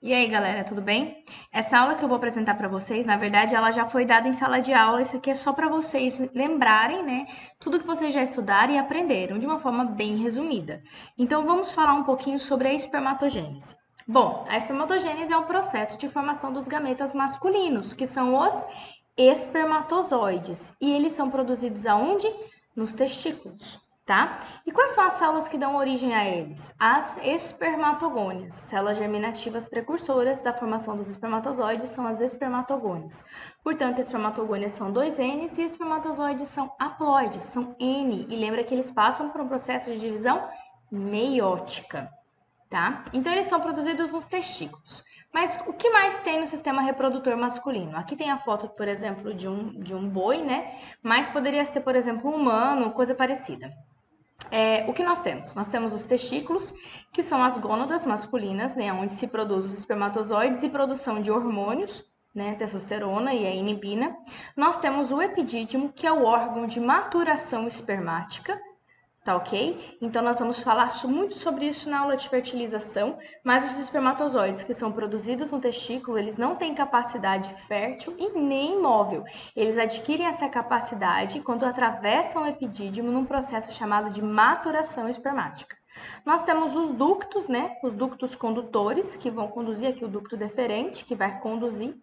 E aí, galera, tudo bem? Essa aula que eu vou apresentar para vocês, na verdade, ela já foi dada em sala de aula. Isso aqui é só para vocês lembrarem, né, tudo que vocês já estudaram e aprenderam de uma forma bem resumida. Então, vamos falar um pouquinho sobre a espermatogênese. Bom, a espermatogênese é um processo de formação dos gametas masculinos, que são os espermatozoides, e eles são produzidos aonde? Nos testículos. Tá? E quais são as células que dão origem a eles? As espermatogônias, células germinativas precursoras da formação dos espermatozoides são as espermatogônias. Portanto, espermatogônias são 2Ns e espermatozoides são haploides, são N. E lembra que eles passam por um processo de divisão meiótica, tá? Então, eles são produzidos nos testículos. Mas o que mais tem no sistema reprodutor masculino? Aqui tem a foto, por exemplo, de um boi, né? Mas poderia ser, por exemplo, um humano, coisa parecida. O que nós temos? Nós temos os testículos, que são as gônadas masculinas, né, onde se produzem os espermatozoides e produção de hormônios, né, testosterona e a inibina. Nós temos o epidídimo, que é o órgão de maturação espermática, tá ok? Então, nós vamos falar muito sobre isso na aula de fertilização, mas os espermatozoides que são produzidos no testículo, eles não têm capacidade fértil e nem móvel. Eles adquirem essa capacidade quando atravessam o epidídimo num processo chamado de maturação espermática. Nós temos os ductos, né? Os ductos condutores, que vão conduzir aqui o ducto deferente, que vai conduzir.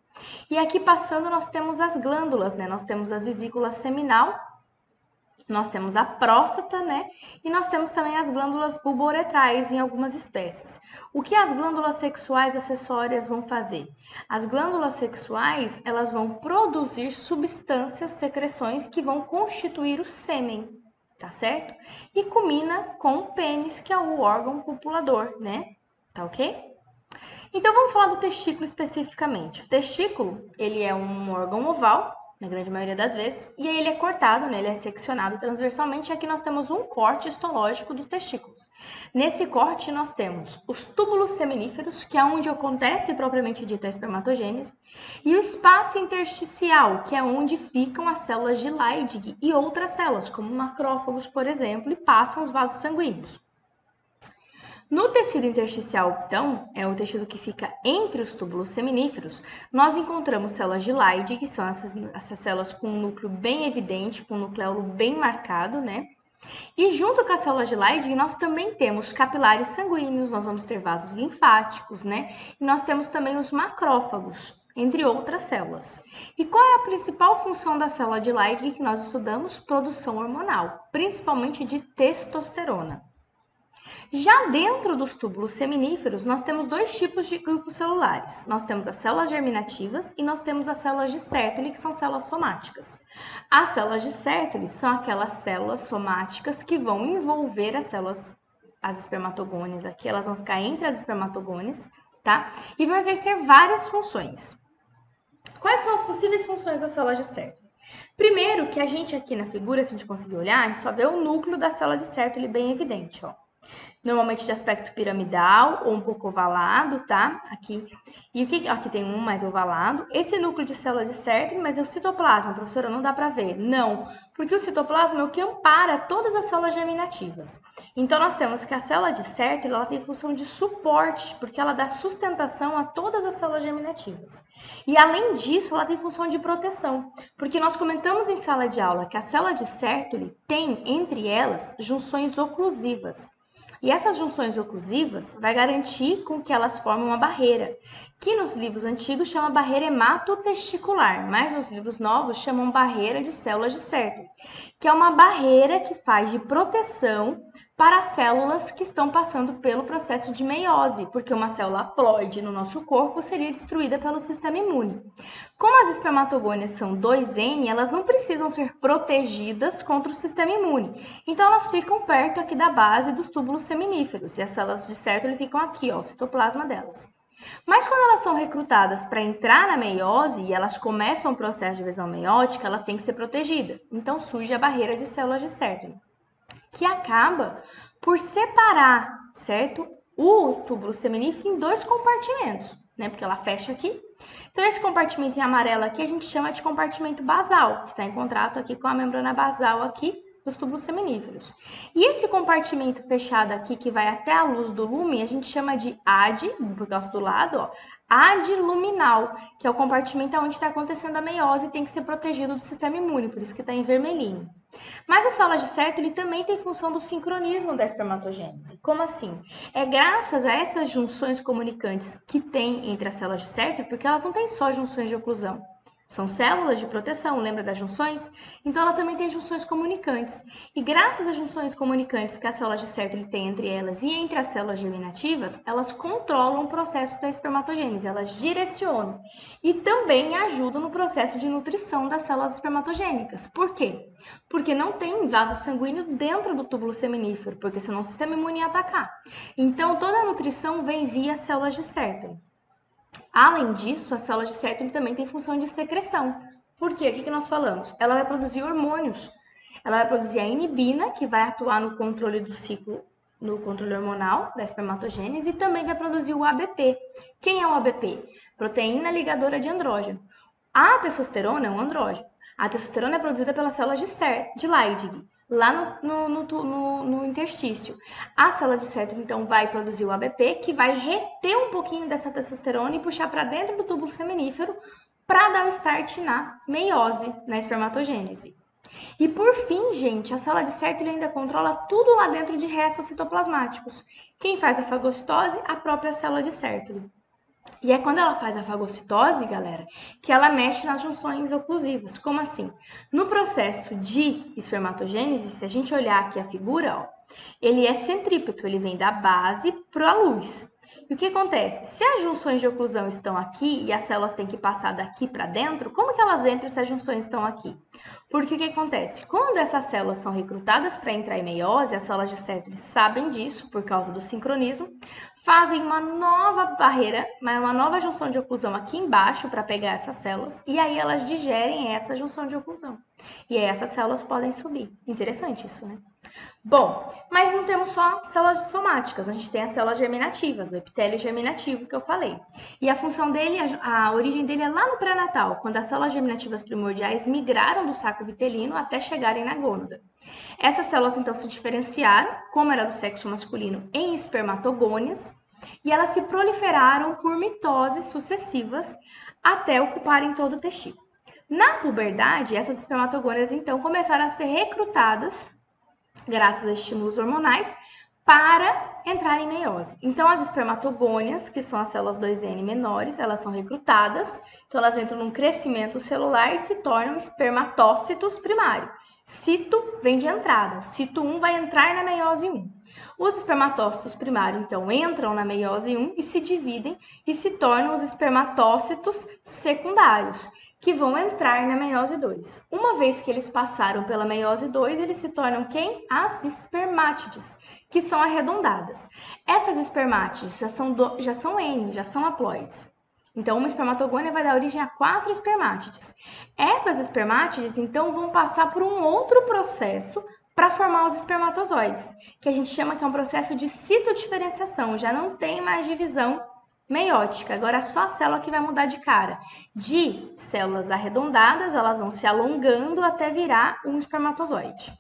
E aqui passando, nós temos as glândulas, né? Nós temos a vesícula seminal, nós temos a próstata, né? E nós temos também as glândulas bulbouretrais em algumas espécies. O que as glândulas sexuais acessórias vão fazer? As glândulas sexuais, elas vão produzir substâncias, secreções que vão constituir o sêmen, tá certo? E culmina com o pênis, que é o órgão copulador, né? Tá ok? Então vamos falar do testículo especificamente. O testículo, ele é um órgão oval, na grande maioria das vezes, e aí ele é cortado, né? Ele é seccionado transversalmente, e aqui nós temos um corte histológico dos testículos. Nesse corte nós temos os túbulos seminíferos, que é onde acontece propriamente dita a espermatogênese, e o espaço intersticial, que é onde ficam as células de Leydig e outras células, como macrófagos, por exemplo, e passam os vasos sanguíneos. No tecido intersticial, então, é o tecido que fica entre os túbulos seminíferos, nós encontramos células de Leydig, que são essas células com um núcleo bem evidente, com um nucleolo bem marcado, né? E junto com as células de Leydig, nós também temos capilares sanguíneos, nós vamos ter vasos linfáticos, né? E nós temos também os macrófagos, entre outras células. E qual é a principal função da célula de Leydig que nós estudamos? Produção hormonal, principalmente de testosterona. Já dentro dos túbulos seminíferos, nós temos dois tipos de grupos celulares. Nós temos as células germinativas e nós temos as células de Sertoli, que são células somáticas. As células de Sertoli são aquelas células somáticas que vão envolver as células, as espermatogônias aqui, elas vão ficar entre as espermatogônias, tá? E vão exercer várias funções. Quais são as possíveis funções das células de Sertoli? Primeiro, que a gente aqui na figura, se a gente conseguir olhar, a gente só vê o núcleo da célula de Sertoli bem evidente, ó. Normalmente de aspecto piramidal ou um pouco ovalado, tá? Aqui. E o que aqui tem um mais ovalado. Esse núcleo de célula de Sertoli, mas é o citoplasma, professora, não dá para ver. Não, porque o citoplasma é o que ampara todas as células germinativas. Então nós temos que a célula de Sertoli, ela tem função de suporte, porque ela dá sustentação a todas as células germinativas. E além disso, ela tem função de proteção, porque nós comentamos em sala de aula que a célula de Sertoli tem entre elas junções oclusivas. E essas junções oclusivas vai garantir com que elas formem uma barreira, que nos livros antigos chama barreira hematotesticular, mas nos livros novos chamam barreira de células de Sertoli, que é uma barreira que faz de proteção para as células que estão passando pelo processo de meiose, porque uma célula haploide no nosso corpo seria destruída pelo sistema imune. Como as espermatogônias são 2N, elas não precisam ser protegidas contra o sistema imune. Então, elas ficam perto aqui da base dos túbulos seminíferos. E as células de Sertoli ficam aqui, ó, o citoplasma delas. Mas quando elas são recrutadas para entrar na meiose e elas começam o processo de divisão meiótica, elas têm que ser protegidas. Então, surge a barreira de células de Sertoli, que acaba por separar, certo? O túbulo seminífero em dois compartimentos, né? Porque ela fecha aqui. Então, esse compartimento em amarelo aqui a gente chama de compartimento basal, que está em contato aqui com a membrana basal aqui dos túbulos seminíferos. E esse compartimento fechado aqui, que vai até a luz do lúmen, a gente chama de AD, por causa do lado, ó, AD luminal, que é o compartimento onde está acontecendo a meiose e tem que ser protegido do sistema imune, por isso que está em vermelhinho. Mas a célula de Sertoli também tem função do sincronismo da espermatogênese. Como assim? É graças a essas junções comunicantes que tem entre as células de Sertoli, porque elas não têm só junções de oclusão. São células de proteção, lembra das junções? Então, ela também tem junções comunicantes. E graças às junções comunicantes que as células de Sertoli têm entre elas e entre as células germinativas, elas controlam o processo da espermatogênese, elas direcionam. E também ajudam no processo de nutrição das células espermatogênicas. Por quê? Porque não tem vaso sanguíneo dentro do túbulo seminífero, porque senão o sistema imune ia atacar. Então, toda a nutrição vem via células de Sertoli. Além disso, as células de Sertoli também têm função de secreção. Por quê? O que nós falamos? Ela vai produzir hormônios. Ela vai produzir a inibina, que vai atuar no controle do ciclo, no controle hormonal da espermatogênese, e também vai produzir o ABP. Quem é o ABP? Proteína ligadora de andrógeno. A testosterona é um andrógeno. A testosterona é produzida pelas células de Leydig, lá no interstício. A célula de Sertoli, então, vai produzir o ABP, que vai reter um pouquinho dessa testosterona e puxar para dentro do túbulo seminífero para dar o start na meiose, na espermatogênese. E por fim, gente, a célula de Sertoli ainda controla tudo lá dentro de restos citoplasmáticos. Quem faz a fagocitose? A própria célula de Sertoli. E é quando ela faz a fagocitose, galera, que ela mexe nas junções oclusivas. Como assim? No processo de espermatogênese, se a gente olhar aqui a figura, ó, ele é centrípeto, ele vem da base para a luz. E o que acontece? Se as junções de oclusão estão aqui e as células têm que passar daqui para dentro, como que elas entram se as junções estão aqui? Porque o que acontece? Quando essas células são recrutadas para entrar em meiose, as células de Sertoli sabem disso por causa do sincronismo, fazem uma nova barreira, uma nova junção de oclusão aqui embaixo para pegar essas células, e aí elas digerem essa junção de oclusão. E aí essas células podem subir. Interessante isso, né? Bom, mas não temos só células somáticas, a gente tem as células germinativas, o epitélio germinativo que eu falei. E a função dele, a origem dele é lá no pré-natal, quando as células germinativas primordiais migraram do saco vitelino até chegarem na gônada. Essas células, então, se diferenciaram, como era do sexo masculino, em espermatogônias, e elas se proliferaram por mitoses sucessivas até ocuparem todo o testículo. Na puberdade, essas espermatogônias, então, começaram a ser recrutadas, graças a estímulos hormonais, para entrar em meiose. Então, as espermatogônias, que são as células 2N menores, elas são recrutadas, então elas entram num crescimento celular e se tornam espermatócitos primários. Cito vem de entrada, o cito 1 vai entrar na meiose 1. Os espermatócitos primários, então, entram na meiose 1 e se dividem e se tornam os espermatócitos secundários, que vão entrar na meiose 2. Uma vez que eles passaram pela meiose 2, eles se tornam quem? As espermátides, que são arredondadas. Essas espermátides já são N, já são haploides. Então, uma espermatogônia vai dar origem a 4 espermátides. Essas espermátides, então, vão passar por um outro processo para formar os espermatozoides, que a gente chama que é um processo de citodiferenciação. Já não tem mais divisão meiótica, agora é só a célula que vai mudar de cara. De células arredondadas, elas vão se alongando até virar um espermatozoide.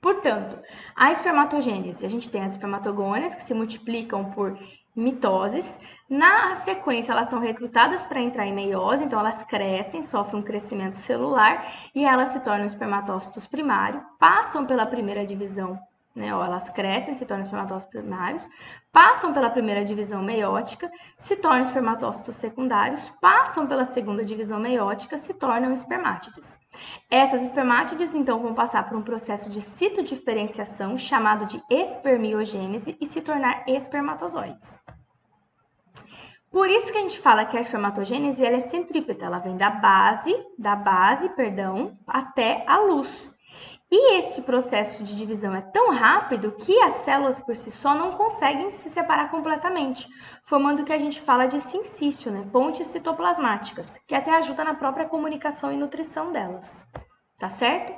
Portanto, a espermatogênese, a gente tem as espermatogônias que se multiplicam por mitoses. Na sequência, elas são recrutadas para entrar em meiose, então elas crescem, sofrem um crescimento celular e elas se tornam espermatócitos primários, passam pela primeira divisão, né? Elas crescem, se tornam espermatócitos primários, passam pela primeira divisão meiótica, se tornam espermatócitos secundários, passam pela segunda divisão meiótica, se tornam espermátides. Essas espermátides, então, vão passar por um processo de citodiferenciação chamado de espermiogênese e se tornar espermatozoides. Por isso que a gente fala que a espermatogênese ela é centrípeta, ela vem da base, até a luz. E esse processo de divisão é tão rápido que as células por si só não conseguem se separar completamente, formando o que a gente fala de sincício, né? Pontes citoplasmáticas, que até ajuda na própria comunicação e nutrição delas. Tá certo?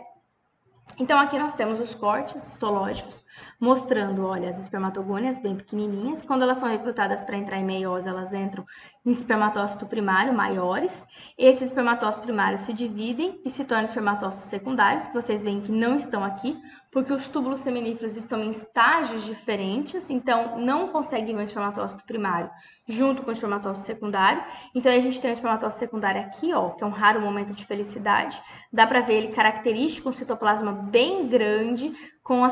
Então, aqui nós temos os cortes histológicos, mostrando, olha, as espermatogônias bem pequenininhas. Quando elas são recrutadas para entrar em meiose, elas entram em espermatócito primário, maiores. Esses espermatócitos primários se dividem e se tornam espermatócitos secundários, que vocês veem que não estão aqui, porque os túbulos seminíferos estão em estágios diferentes, então não conseguem ver o espermatócito primário junto com o espermatócito secundário. Então, a gente tem o espermatócito secundário aqui, ó, que é um raro momento de felicidade. Dá para ver ele característico, um citoplasma bem grande, com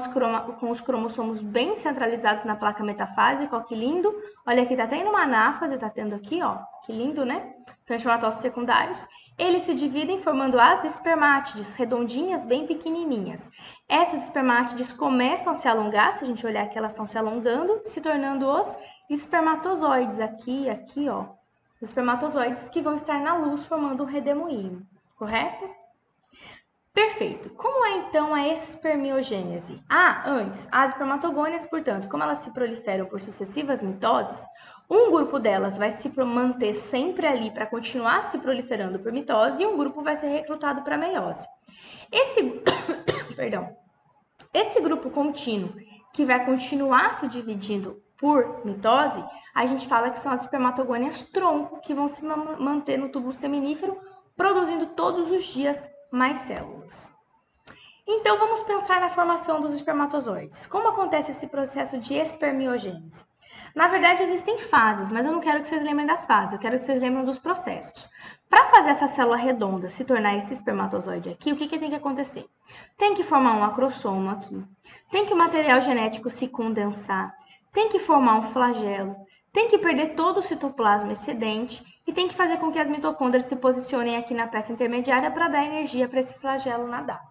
os cromossomos bem centralizados na placa metafásica, ó, que lindo. Olha aqui, tá tendo uma anáfase, tá tendo aqui, ó, que lindo, né? Então, espermatócitos secundários. Eles se dividem formando as espermátides, redondinhas, bem pequenininhas. Essas espermátides começam a se alongar, se a gente olhar aqui, elas estão se alongando, se tornando os espermatozoides, aqui, ó. Os espermatozoides que vão estar na luz formando um redemoinho, correto? Perfeito. Como é, então, a espermiogênese? Antes, as espermatogônias, portanto, como elas se proliferam por sucessivas mitoses, um grupo delas vai se manter sempre ali para continuar se proliferando por mitose e um grupo vai ser recrutado para meiose. Esse grupo contínuo, que vai continuar se dividindo por mitose, a gente fala que são as espermatogônias tronco, que vão se manter no túbulo seminífero, produzindo todos os dias mais células. Então, vamos pensar na formação dos espermatozoides. Como acontece esse processo de espermiogênese? Na verdade, existem fases, mas eu não quero que vocês lembrem das fases, eu quero que vocês lembrem dos processos. Para fazer essa célula redonda se tornar esse espermatozoide aqui, o que tem que acontecer? Tem que formar um acrossomo aqui, tem que o material genético se condensar, tem que formar um flagelo, tem que perder todo o citoplasma excedente e tem que fazer com que as mitocôndrias se posicionem aqui na peça intermediária para dar energia para esse flagelo nadar.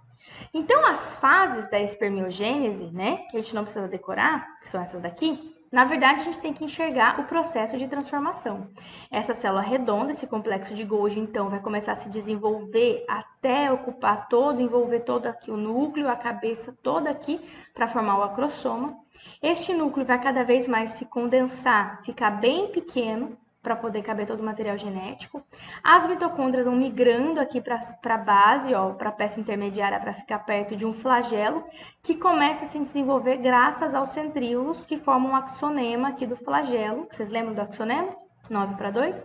Então, as fases da espermiogênese, né, que a gente não precisa decorar, que são essas daqui, na verdade, a gente tem que enxergar o processo de transformação. Essa célula redonda, esse complexo de Golgi, então, vai começar a se desenvolver até ocupar todo, envolver todo aqui o núcleo, a cabeça toda aqui, para formar o acrossoma. Este núcleo vai cada vez mais se condensar, ficar bem pequeno, para poder caber todo o material genético. As mitocôndrias vão migrando aqui para a base, para a peça intermediária, para ficar perto de um flagelo, que começa a se desenvolver graças aos centríolos, que formam um axonema aqui do flagelo. Vocês lembram do axonema? 9:2?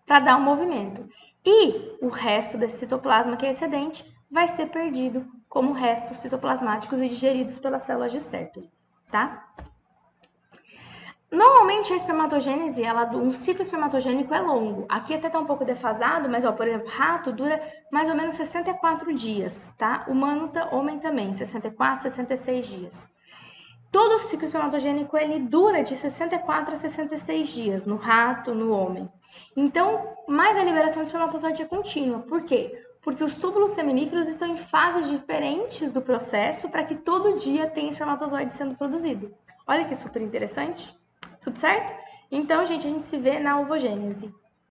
Para dar um movimento. E o resto desse citoplasma que é excedente vai ser perdido como restos citoplasmáticos e digeridos pelas células de Sertoli, tá? Normalmente a espermatogênese, um ciclo espermatogênico é longo. Aqui até está um pouco defasado, mas, por exemplo, rato dura mais ou menos 64 dias, tá? Homem também, 64, 66 dias. Todo o ciclo espermatogênico, ele dura de 64 a 66 dias, no rato, no homem. Então, mais a liberação de espermatozoide é contínua. Por quê? Porque os túbulos seminíferos estão em fases diferentes do processo para que todo dia tenha espermatozoide sendo produzido. Olha que super interessante. Tudo certo? Então, gente, a gente se vê na ovogênese.